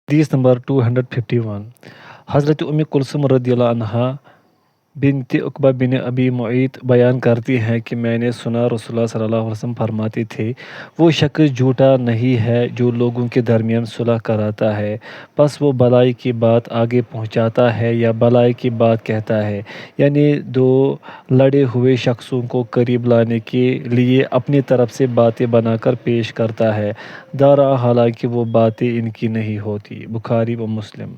حدیث نمبر 251 حضرت کلثوم رضی اللہ عنہا بنت عقبہ بن ابی معیط بیان کرتی ہیں کہ میں نے سنا رسول اللہ صلی اللہ علیہ وسلم فرماتے تھے، وہ شخص جھوٹا نہیں ہے جو لوگوں کے درمیان صلح کراتا ہے، پس وہ بلائی کی بات آگے پہنچاتا ہے یا بلائی کی بات کہتا ہے، یعنی دو لڑے ہوئے شخصوں کو قریب لانے کے لیے اپنی طرف سے باتیں بنا کر پیش کرتا ہے، دارا حالانکہ وہ باتیں ان کی نہیں ہوتی۔ بخاری و مسلم۔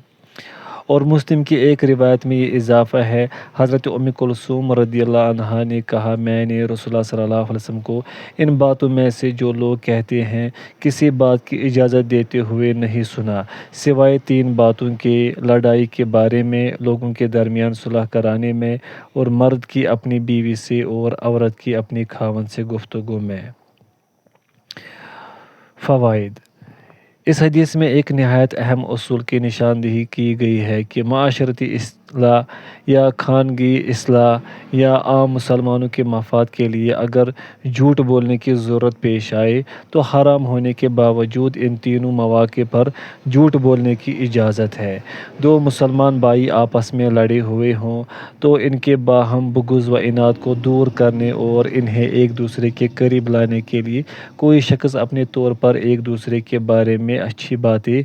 اور مسلم کی ایک روایت میں یہ اضافہ ہے، حضرت کلثوم رضی اللہ عنہا نے کہا، میں نے رسول اللہ صلی اللہ علیہ وسلم کو ان باتوں میں سے جو لوگ کہتے ہیں کسی بات کی اجازت دیتے ہوئے نہیں سنا، سوائے تین باتوں کے: لڑائی کے بارے میں، لوگوں کے درمیان صلح کرانے میں، اور مرد کی اپنی بیوی سے اور عورت کی اپنے خاوند سے گفتگو میں۔ فوائد: اس حدیث میں ایک نہایت اہم اصول کی نشاندہی کی گئی ہے کہ معاشرتی اصلاح یا خانگی اصلاح یا عام مسلمانوں کے مفاد کے لیے اگر جھوٹ بولنے کی ضرورت پیش آئے تو حرام ہونے کے باوجود ان تینوں مواقع پر جھوٹ بولنے کی اجازت ہے۔ دو مسلمان بھائی آپس میں لڑے ہوئے ہوں تو ان کے باہم بغض و عناد کو دور کرنے اور انہیں ایک دوسرے کے قریب لانے کے لیے کوئی شخص اپنے طور پر ایک دوسرے کے بارے میں اچھی باتیں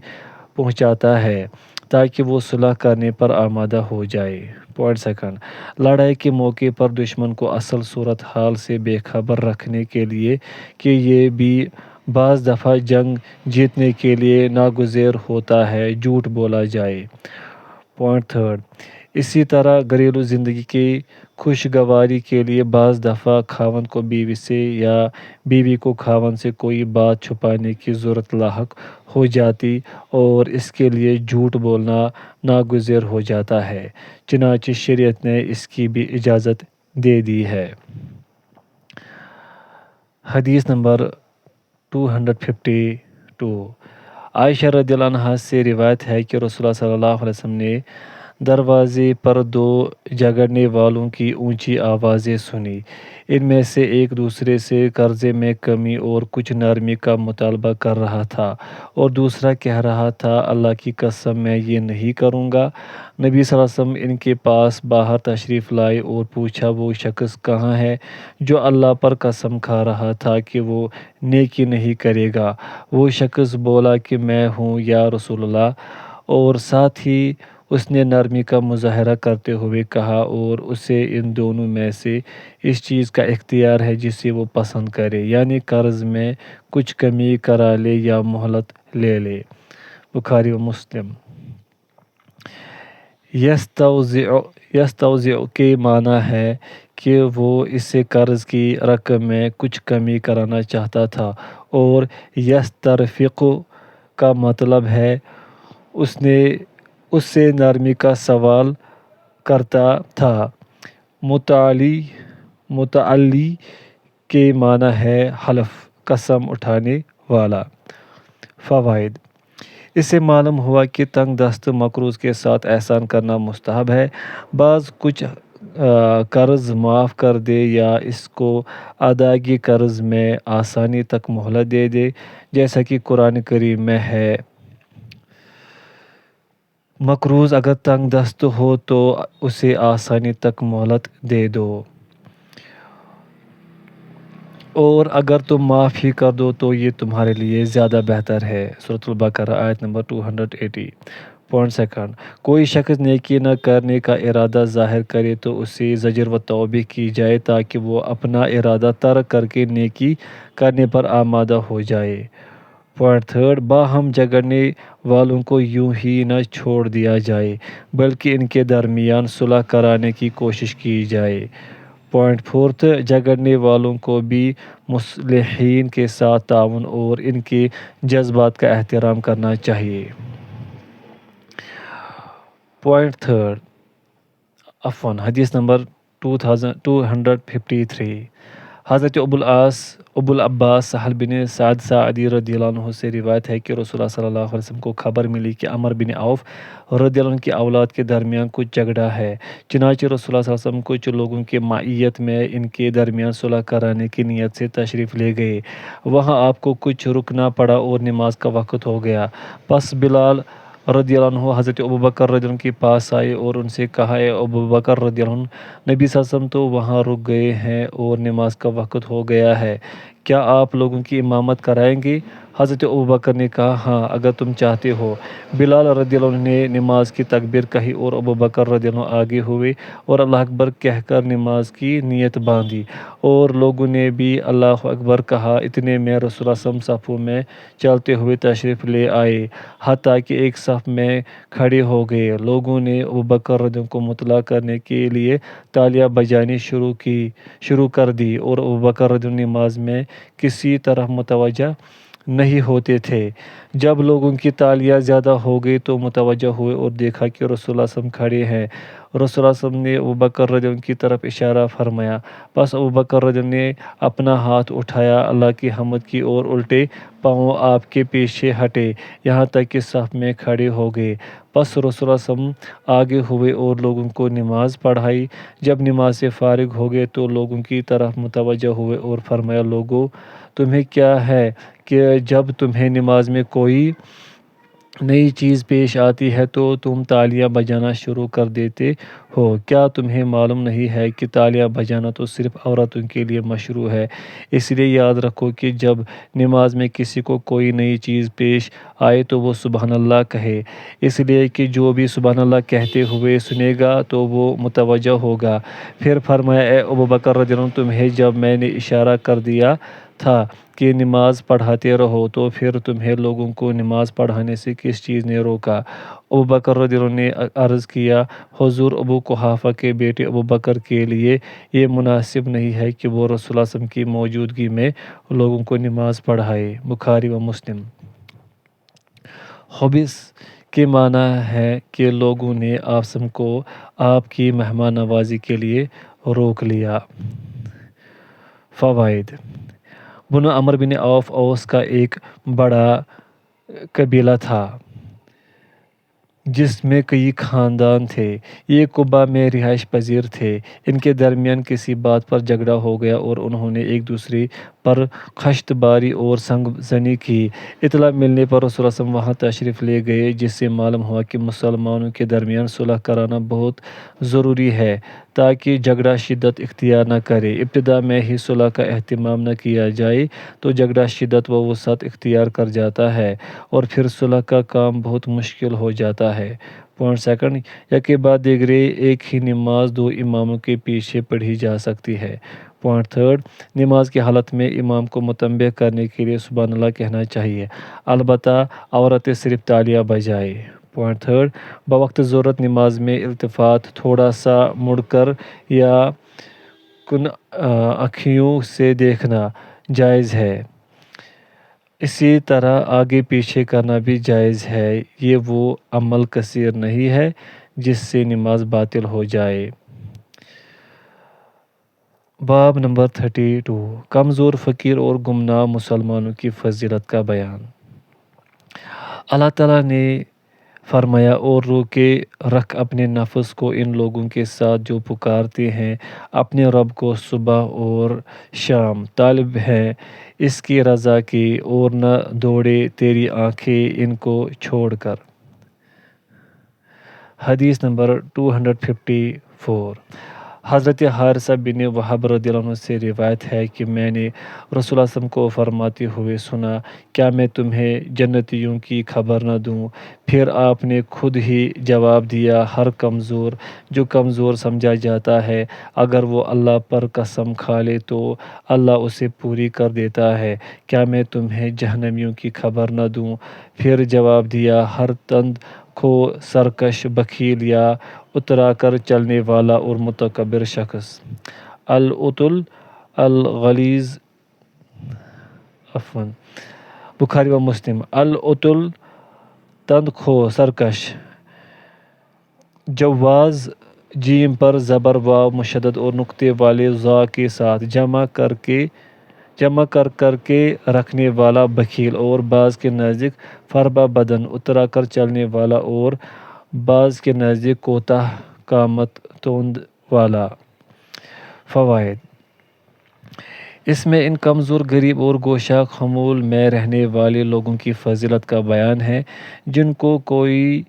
پہنچاتا ہے تاکہ وہ صلح کرنے پر آمادہ ہو جائے۔ پوائنٹ سیکنڈ، لڑائی کے موقع پر دشمن کو اصل صورتحال سے بے خبر رکھنے کے لیے کہ یہ بھی بعض دفعہ جنگ جیتنے کے لیے ناگزیر ہوتا ہے، جھوٹ بولا جائے۔ پوائنٹ تھرڈ، اسی طرح گھریلو زندگی کی خوشگواری کے لیے بعض دفعہ خاوند کو بیوی سے یا بیوی کو خاوند سے کوئی بات چھپانے کی ضرورت لاحق ہو جاتی اور اس کے لیے جھوٹ بولنا ناگزیر ہو جاتا ہے، چنانچہ شریعت نے اس کی بھی اجازت دے دی ہے۔ حدیث نمبر 252 عائشہ رضی اللہ عنہا سے روایت ہے کہ رسول اللہ صلی اللہ علیہ وسلم نے دروازے پر دو جھگڑنے والوں کی اونچی آوازیں سنیں، ان میں سے ایک دوسرے سے قرضے میں کمی اور کچھ نرمی کا مطالبہ کر رہا تھا اور دوسرا کہہ رہا تھا، اللہ کی قسم میں یہ نہیں کروں گا۔ نبی صلی اللہ علیہ وسلم ان کے پاس باہر تشریف لائے اور پوچھا، وہ شخص کہاں ہے جو اللہ پر قسم کھا رہا تھا کہ وہ نیکی نہیں کرے گا؟ وہ شخص بولا کہ میں ہوں یا رسول اللہ، اور ساتھ ہی اس نے نرمی کا مظاہرہ کرتے ہوئے کہا، اور اسے ان دونوں میں سے اس چیز کا اختیار ہے جسے وہ پسند کرے، یعنی قرض میں کچھ کمی کرا لے یا مہلت لے لے۔ بخاری و مسلم۔ یستوضع کے معنی ہے کہ وہ اسے قرض کی رقم میں کچھ کمی کرانا چاہتا تھا، اور یسترفق کا مطلب ہے اس سے نرمی کا سوال کرتا تھا۔ متعلی کے معنی ہے حلف، قسم اٹھانے والا۔ فوائد: اس سے معلوم ہوا کہ تنگ دست مقروض کے ساتھ احسان کرنا مستحب ہے، بعض کچھ قرض معاف کر دے یا اس کو ادائیگی قرض میں آسانی تک مہلت دے دے، جیسا کہ قرآن کریم میں ہے، مقروض اگر تنگ دست ہو تو اسے آسانی تک مہلت دے دو، اور اگر تم معاف ہی کر دو تو یہ تمہارے لیے زیادہ بہتر ہے۔ سورۃ البقرہ آیت نمبر 280۔ پوائنٹ سیکنڈ، کوئی شخص نیکی نہ کرنے کا ارادہ ظاہر کرے تو اسے زجر و توبیخ کی جائے تاکہ وہ اپنا ارادہ ترک کر کے نیکی کرنے پر آمادہ ہو جائے۔ پوائنٹ تھرڈ، باہم جھگڑنے والوں کو یوں ہی نہ چھوڑ دیا جائے بلکہ ان کے درمیان صلح کرانے کی کوشش کی جائے۔ پوائنٹ فورتھ، جھگڑنے والوں کو بھی مصلحین کے ساتھ تعاون اور ان کے جذبات کا احترام کرنا چاہیے۔ پوائنٹ تھرڈ، حدیث نمبر 253 حضرت ابو العباس سہل بن سعد ساعدی رضی اللہ عنہ سے روایت ہے کہ رسول اللہ صلی اللہ علیہ وسلم کو خبر ملی کہ عمرو بن عوف رضی اللہ عنہ کی اولاد کے درمیان کچھ جھگڑا ہے، چنانچہ رسول اللہ صلی اللہ علیہ وسلم کچھ لوگوں کی معیت میں ان کے درمیان صلح کرانے کی نیت سے تشریف لے گئے۔ وہاں آپ کو کچھ رکنا پڑا اور نماز کا وقت ہو گیا، پس بلال رضی اللہ عنہ حضرت ابوبکر رضی اللہ عنہ کے پاس آئے اور ان سے کہا، اے ابوبکر رضی اللہ عنہ، نبی صلی اللہ علیہ وسلم تو وہاں رک گئے ہیں اور نماز کا وقت ہو گیا ہے، کیا آپ لوگوں کی امامت کرائیں گے؟ حضرت ابوبکر نے کہا، ہاں اگر تم چاہتے ہو۔ بلال رضی اللہ عنہ نے نماز کی تکبیر کہی اور ابوبکر رضی اللہ عنہ آگے ہوئے اور اللہ اکبر کہہ کر نماز کی نیت باندھی، اور لوگوں نے بھی اللہ اکبر کہا۔ اتنے میں رسول اللہ صلی اللہ علیہ وسلم صفوں میں چلتے ہوئے تشریف لے آئے، حتیٰ کہ ایک صف میں کھڑے ہو گئے۔ لوگوں نے ابوبکر رضی اللہ عنہ کو مطلع کرنے کے لیے تالیاں بجانی شروع کر دی، اور ابوبکر رضی اللہ عنہ نماز میں کسی طرح متوجہ نہیں ہوتے تھے۔ جب لوگوں کی تالیاں زیادہ ہو گئی تو متوجہ ہوئے اور دیکھا کہ رسول اللہ صلی اللہ علیہ وسلم کھڑے ہیں۔ رسول اللہ صلی اللہ علیہ وسلم نے ابوبکر رضی اللہ عنہ کی طرف اشارہ فرمایا، بس ابوبکر رضی اللہ عنہ نے اپنا ہاتھ اٹھایا، اللہ کی حمد کی اور الٹے پاؤں آپ کے پیچھے ہٹے یہاں تک کہ صف میں کھڑے ہو گئے۔ بس رسول اللہ صلی اللہ علیہ وسلم آگے ہوئے اور لوگوں کو نماز پڑھائی۔ جب نماز سے فارغ ہو گئے تو لوگوں کی طرف متوجہ ہوئے اور فرمایا، لوگو تمہیں کیا ہے کہ جب تمہیں نماز میں کوئی نئی چیز پیش آتی ہے تو تم تالیاں بجانا شروع کر دیتے ہو؟ کیا تمہیں معلوم نہیں ہے کہ تالیاں بجانا تو صرف عورتوں کے لیے مشروع ہے؟ اس لیے یاد رکھو کہ جب نماز میں کسی کو کوئی نئی چیز پیش آئے تو وہ سبحان اللہ کہے، اس لیے کہ جو بھی سبحان اللہ کہتے ہوئے سنے گا تو وہ متوجہ ہوگا۔ پھر فرمایا، اے ابوبکر رضی اللہ عنہ، تمہیں جب میں نے اشارہ کر دیا تھا کہ نماز پڑھاتے رہو تو پھر تمہیں لوگوں کو نماز پڑھانے سے کس چیز نے روکا؟ ابوبکر رضی اللہ عنہ نے عرض کیا، حضور، ابو قحافہ کے بیٹے ابوبکر کے لیے یہ مناسب نہیں ہے کہ وہ رسول اللہ صلی اللہ علیہ وسلم کی موجودگی میں لوگوں کو نماز پڑھائے۔ بخاری و مسلم۔ حبس کے معنی ہے کہ لوگوں نے آپ صلی اللہ علیہ وسلم کو آپ کی مہمان نوازی کے لیے روک لیا۔ فوائد: بنو عمرو بن عوف اوس کا ایک بڑا قبیلہ تھا جس میں کئی خاندان تھے۔ یہ قبا میں رہائش پذیر تھے۔ ان کے درمیان کسی بات پر جھگڑا ہو گیا اور انہوں نے ایک دوسرے پر خشت باری اور سنگ زنی کی۔ اطلاع ملنے پر رسول اللہ صلی اللہ علیہ وسلم وہاں تشریف لے گئے، جس سے معلوم ہوا کہ مسلمانوں کے درمیان صلح کرانا بہت ضروری ہے تاکہ جھگڑا شدت اختیار نہ کرے۔ ابتدا میں ہی صلح کا اہتمام نہ کیا جائے تو جھگڑا شدت و وسعت اختیار کر جاتا ہے اور پھر صلح کا کام بہت مشکل ہو جاتا ہے۔ پوائنٹ سیکنڈ، یکے بعد دیگرے ایک ہی نماز دو اماموں کے پیچھے پڑھی جا سکتی ہے۔ پوائنٹ تھرڈ، نماز کی حالت میں امام کو متنبہ کرنے کے لیے سبحان اللہ کہنا چاہیے، البتہ عورتیں صرف تالیاں بجائیں۔ پوائنٹ تھرڈ، بوقت ضرورت نماز میں التفات، تھوڑا سا مڑ کر یا کن آنکھوں سے دیکھنا جائز ہے۔ اسی طرح آگے پیچھے کرنا بھی جائز ہے۔ یہ وہ عمل کثیر نہیں ہے جس سے نماز باطل ہو جائے۔ باب نمبر 32، کمزور، فقیر اور گمنام مسلمانوں کی فضیلت کا بیان۔ اللہ تعالیٰ نے فرمایا، اور روکے رکھ اپنے نفس کو ان لوگوں کے ساتھ جو پکارتے ہیں اپنے رب کو صبح اور شام، طالب ہیں اس کی رضا کی، اور نہ دوڑے تیری آنکھیں ان کو چھوڑ کر۔ حدیث نمبر 254، حضرت حارثہ بن وہب رضی اللہ عنہ سے روایت ہے کہ میں نے رسول اللہ صلی اللہ علیہ وسلم کو فرماتے ہوئے سنا، کیا میں تمہیں جنتیوں کی خبر نہ دوں؟ پھر آپ نے خود ہی جواب دیا، ہر کمزور جو کمزور سمجھا جاتا ہے اگر وہ اللہ پر قسم کھا لے تو اللہ اسے پوری کر دیتا ہے۔ کیا میں تمہیں جہنمیوں کی خبر نہ دوں؟ پھر جواب دیا، ہر تند خو، سرکش، بخیل یا اترا کر چلنے والا اور متکبر شخص۔ العتل الغلیظ، بخاری و مسلم۔ العتل تند خو، سرکش، جواز جیم پر زبر واو مشدد اور نقطے والے ذا کے ساتھ، جمع کر کے رکھنے والا، بخیل، اور بعض کے نزدیک فربہ بدن، اترا کر چلنے والا، اور بعض کے نزدیک کوتاہ قامت، توند والا۔ فوائد: اس میں ان کمزور، غریب اور گوشہ خمول میں رہنے والے لوگوں کی فضیلت کا بیان ہے، جن کو کوئی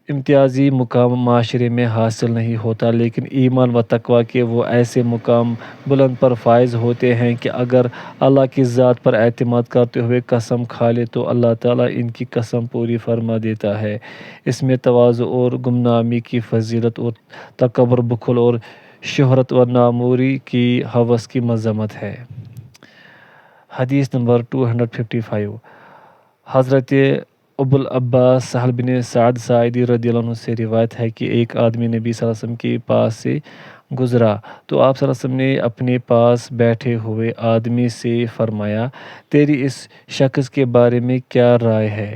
امتیازی مقام معاشرے میں حاصل نہیں ہوتا، لیکن ایمان و تقوی کے وہ ایسے مقام بلند پر فائز ہوتے ہیں کہ اگر اللہ کی ذات پر اعتماد کرتے ہوئے قسم کھا لے تو اللہ تعالیٰ ان کی قسم پوری فرما دیتا ہے۔ اس میں تواضع اور گمنامی کی فضیلت اور تکبر، بخل اور شہرت و ناموری کی ہوس کی مذمت ہے۔ حدیث نمبر 255۔ حضرت ابوالعباس سہل بن سعد ساعدی رضی اللہ عنہ سے روایت ہے کہ ایک آدمی نبی صلی اللہ علیہ وسلم کے پاس سے گزرا تو آپ صلی اللہ علیہ وسلم نے اپنے پاس بیٹھے ہوئے آدمی سے فرمایا، تیری اس شخص کے بارے میں کیا رائے ہے؟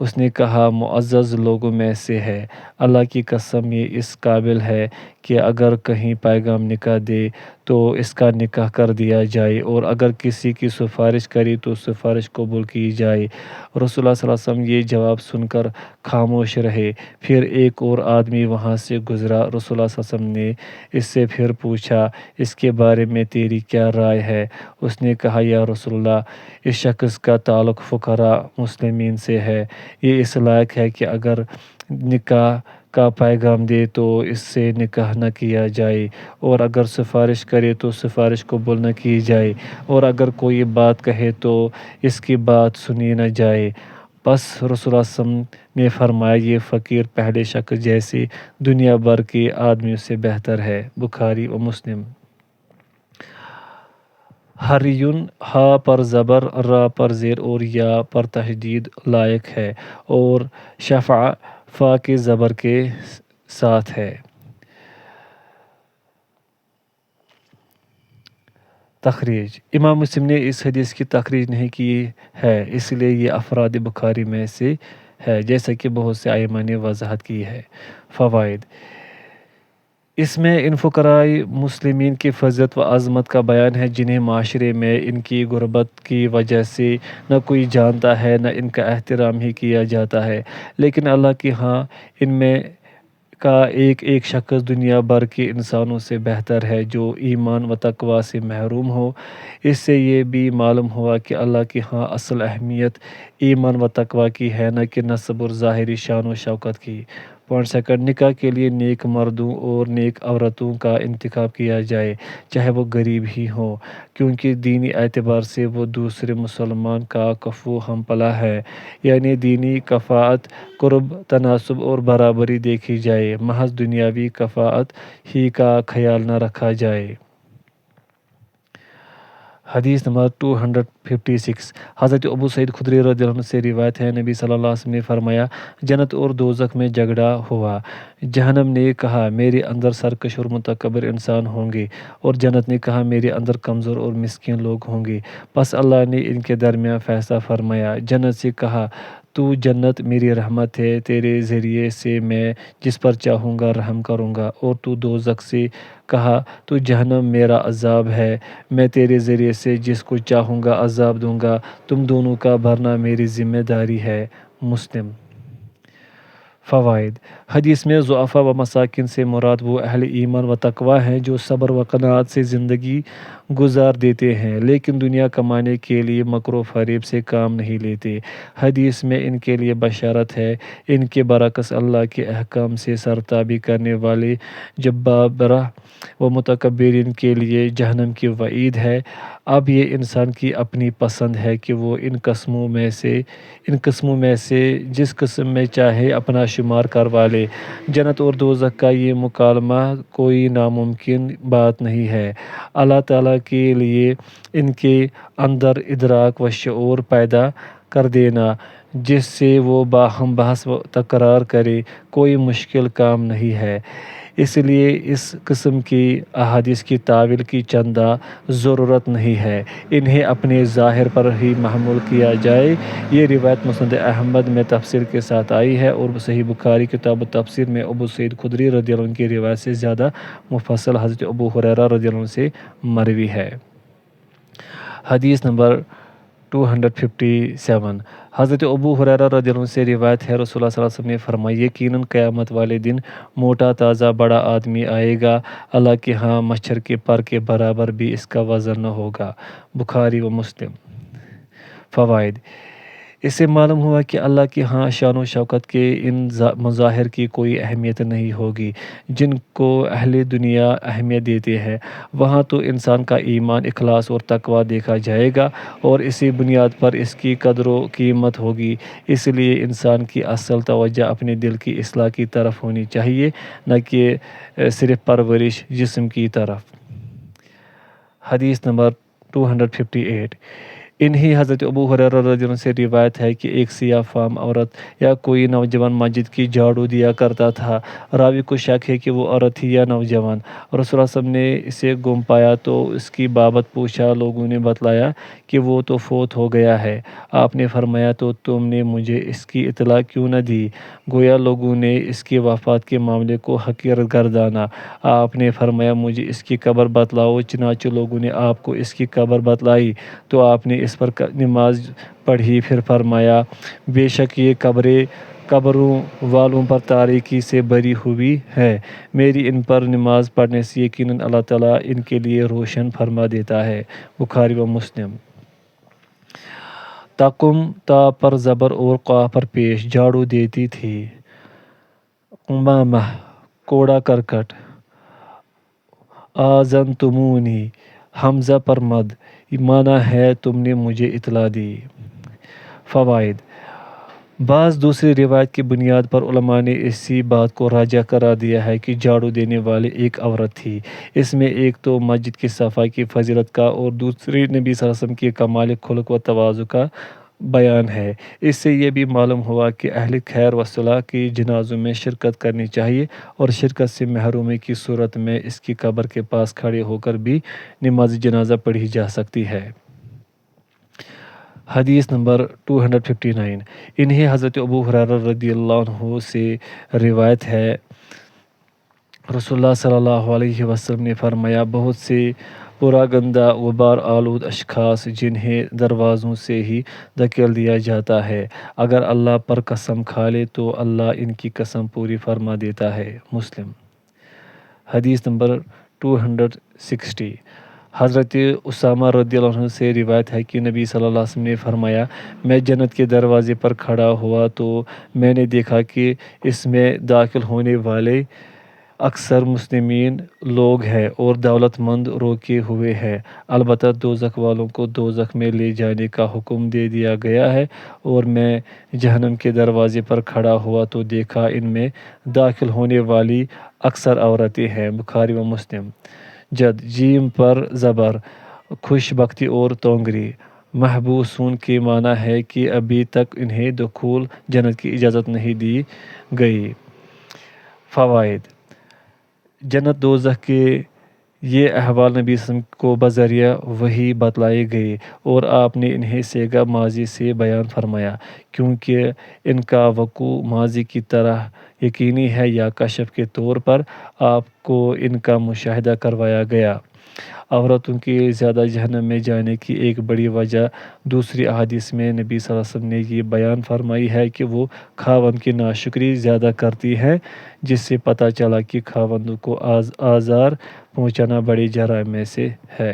اس نے کہا، معزز لوگوں میں سے ہے، اللہ کی قسم یہ اس قابل ہے کہ اگر کہیں پیغام نکاح دے تو اس کا نکاح کر دیا جائے، اور اگر کسی کی سفارش کرے تو سفارش قبول کی جائے۔ رسول اللہ صلی اللہ علیہ وسلم یہ جواب سن کر خاموش رہے۔ پھر ایک اور آدمی وہاں سے گزرا۔ رسول اللہ صلی اللہ علیہ وسلم نے اس سے پھر پوچھا، اس کے بارے میں تیری کیا رائے ہے؟ اس نے کہا، یا رسول اللہ، اس شخص کا تعلق فقراء مسلمین سے ہے، یہ اس لائق ہے کہ اگر نکاح کا پیغام دے تو اس سے نکاح نہ کیا جائے، اور اگر سفارش کرے تو سفارش قبول نہ کی جائے، اور اگر کوئی بات کہے تو اس کی بات سنی نہ جائے۔ بس رسول اللہ صلی اللہ علیہ وسلم نے فرمایا، یہ فقیر پہلے شخص جیسے دنیا بھر کے آدمیوں سے بہتر ہے۔ بخاری و مسلم۔ حریٌ ہا پر زبر، را پر زیر اور یا پر تشدید لائق ہے، اور شفع فا کے زبر کے ساتھ ہے۔ تخریج: امام مسلم نے اس حدیث کی تخریج نہیں کی ہے، اس لیے یہ افراد بخاری میں سے ہے، جیسا کہ بہت سے ائمہ نے وضاحت کی ہے۔ فوائد: اس میں ان فقراء مسلمین کی فضیلت و عظمت کا بیان ہے جنہیں معاشرے میں ان کی غربت کی وجہ سے نہ کوئی جانتا ہے، نہ ان کا احترام ہی کیا جاتا ہے، لیکن اللہ کے ہاں ان میں کا ایک ایک شخص دنیا بھر کے انسانوں سے بہتر ہے جو ایمان و تقوی سے محروم ہو۔ اس سے یہ بھی معلوم ہوا کہ اللہ کے ہاں اصل اہمیت ایمان و تقوی کی ہے، نہ کہ نسب اور ظاہری شان و شوکت کی۔ سیکنڈ، نکاح کے لیے نیک مردوں اور نیک عورتوں کا انتخاب کیا جائے، چاہے وہ غریب ہی ہوں، کیونکہ دینی اعتبار سے وہ دوسرے مسلمان کا کفو ہم پلہ ہے، یعنی دینی کفاءت، قرب، تناسب اور برابری دیکھی جائے، محض دنیاوی کفاءت ہی کا خیال نہ رکھا جائے۔ حدیث نمبر 256۔ حضرت ابو سعید خدری رضی اللہ عنہ سے روایت ہے، نبی صلی اللہ علیہ وسلم نے فرمایا، جنت اور دوزخ میں جھگڑا ہوا۔ جہنم نے کہا، میرے اندر سرکش اور متکبر انسان ہوں گے، اور جنت نے کہا، میرے اندر کمزور اور مسکین لوگ ہوں گے۔ پس اللہ نے ان کے درمیان فیصلہ فرمایا۔ جنت سے کہا، تو جنت میری رحمت ہے، تیرے ذریعے سے میں جس پر چاہوں گا رحم کروں گا، اور تو دوزخ سے کہا، تو جہنم میرا عذاب ہے، میں تیرے ذریعے سے جس کو چاہوں گا عذاب دوں گا، تم دونوں کا بھرنا میری ذمہ داری ہے۔ مسلم۔ فوائد: حدیث میں ضعفاء و مساکین سے مراد وہ اہل ایمان و تقوی ہیں جو صبر و قناعت سے زندگی گزار دیتے ہیں، لیکن دنیا کمانے کے لیے مکر و فریب سے کام نہیں لیتے۔ حدیث میں ان کے لیے بشارت ہے، ان کے برعکس اللہ کے احکام سے سرتابی کرنے والے جبابرہ و متکبرین کے لیے جہنم کی وعید ہے۔ اب یہ انسان کی اپنی پسند ہے کہ وہ ان قسموں میں سے جس قسم میں چاہے اپنا شمار کروا لے۔ جنت اور دوزخ کا یہ مکالمہ کوئی ناممکن بات نہیں ہے۔ اللہ تعالیٰ کے لیے ان کے اندر ادراک و شعور پیدا کر دینا، جس سے وہ باہم بحث و تکرار کرے، کوئی مشکل کام نہیں ہے۔ اس لیے اس قسم کی احادیث کی تاویل کی چندہ ضرورت نہیں ہے، انہیں اپنے ظاہر پر ہی محمول کیا جائے۔ یہ روایت مسند احمد میں تفصیل کے ساتھ آئی ہے، اور صحیح بخاری کتاب التفسیر میں ابو سعید خدری رضی اللہ عنہ کی روایت سے زیادہ مفصل حضرت ابو ہریرہ رضی اللہ عنہ سے مروی ہے۔ حدیث نمبر 257۔ حضرت ابو ہریرہ رضی اللہ عنہ سے روایت ہے، رسول اللہ صلی اللہ علیہ وسلم نے فرمایا، یقیناً قیامت والے دن موٹا تازہ بڑا آدمی آئے گا، اللہ کے ہاں مچھر کے پر کے برابر بھی اس کا وزن نہ ہوگا۔ بخاری و مسلم۔ فوائد: اس سے معلوم ہوا کہ اللہ کے ہاں شان و شوکت کے ان مظاہر کی کوئی اہمیت نہیں ہوگی جن کو اہل دنیا اہمیت دیتے ہیں۔ وہاں تو انسان کا ایمان، اخلاص اور تقویٰ دیکھا جائے گا اور اسی بنیاد پر اس کی قدر و قیمت ہوگی۔ اس لیے انسان کی اصل توجہ اپنے دل کی اصلاح کی طرف ہونی چاہیے، نہ کہ صرف پرورش جسم کی طرف۔ حدیث نمبر 258۔ انہی حضرت ابو ہریرہ رضی اللہ عنہ سے روایت ہے کہ ایک سیاہ فام عورت یا کوئی نوجوان مسجد کی جھاڑو دیا کرتا تھا۔ راوی کو شک ہے کہ وہ عورت تھی یا نوجوان۔ رسول اللہ صلی اللہ علیہ وسلم نے اسے گم پایا تو اس کی بابت پوچھا۔ لوگوں نے بتلایا کہ وہ تو فوت ہو گیا ہے۔ آپ نے فرمایا، تو تم نے مجھے اس کی اطلاع کیوں نہ دی؟ گویا لوگوں نے اس کی وفات کے معاملے کو حقیر گردانا۔ آپ نے فرمایا، مجھے اس کی قبر بتلاؤ۔ چنانچہ لوگوں نے آپ کو اس کی قبر بتلائی تو آپ نے اس پر نماز پڑھی، پھر فرمایا، بے شک یہ قبروں والوں پر تاریکی سے بھری ہوئی ہے، میری ان پر نماز پڑھنے سے یقیناً اللہ تعالیٰ ان کے لیے روشن فرما دیتا ہے۔ بخاری و مسلم۔ تقم تا پر زبر اور قاف پر پیش جھاڑو دیتی تھی۔ قمامہ کوڑا کرکٹ۔ آذنتمونی حمزہ پر مد، معنی ہے تم نے مجھے اطلاع دی۔ فوائد: بعض دوسری روایت کی بنیاد پر علماء نے اسی بات کو راجح قرار دیا ہے کہ جھاڑو دینے والی ایک عورت تھی۔ اس میں ایک تو مسجد کی صفائی کی فضیلت کا اور دوسری نبی صلی اللہ علیہ وسلم کی کمال خلق و تواضع کا بیان ہے۔ اس سے یہ بھی معلوم ہوا کہ اہل خیر و صلاح کی جنازوں میں شرکت کرنی چاہیے اور شرکت سے محرومی کی صورت میں اس کی قبر کے پاس کھڑے ہو کر بھی نماز جنازہ پڑھی جا سکتی ہے۔ حدیث نمبر 259۔ انہی حضرت ابو ہریرہ رضی اللہ عنہ سے روایت ہے، رسول اللہ صلی اللہ علیہ وسلم نے فرمایا، بہت سے پراگندہ غبار آلود اشخاص جنہیں دروازوں سے ہی دھکیل دیا جاتا ہے، اگر اللہ پر قسم کھا لے تو اللہ ان کی قسم پوری فرما دیتا ہے۔ مسلم۔ حدیث نمبر 260۔ حضرت اسامہ رضی اللہ عنہ سے روایت ہے کہ نبی صلی اللہ علیہ وسلم نے فرمایا، میں جنت کے دروازے پر کھڑا ہوا تو میں نے دیکھا کہ اس میں داخل ہونے والے اکثر مسلمین لوگ ہیں اور دولت مند روکے ہوئے ہیں، البتہ دوزخ والوں کو دوزخ میں لے جانے کا حکم دے دیا گیا ہے، اور میں جہنم کے دروازے پر کھڑا ہوا تو دیکھا ان میں داخل ہونے والی اکثر عورتیں ہیں۔ بخاری و مسلم۔ جد جیم پر زبر، خوش بختی اور تونگری، محبوسون کے معنی ہے کہ ابھی تک انہیں دخول جنت کی اجازت نہیں دی گئی۔ فوائد: جنت دوزخ کے یہ احوال نبی صلی اللہ علیہ وسلم کو بذریعہ وحی بتلائے گئے اور آپ نے انہیں صیغہ ماضی سے بیان فرمایا، کیونکہ ان کا وقوع ماضی کی طرح یقینی ہے یا کشف کے طور پر آپ کو ان کا مشاہدہ کروایا گیا۔ عورتوں کے زیادہ جہنم میں جانے کی ایک بڑی وجہ دوسری احادیث میں نبی صلی اللہ علیہ وسلم نے یہ بیان فرمائی ہے کہ وہ خاوند کی ناشکری زیادہ کرتی ہیں، جس سے پتہ چلا کہ خاوندوں کو آزار پہنچانا بڑے جرائم میں سے ہے۔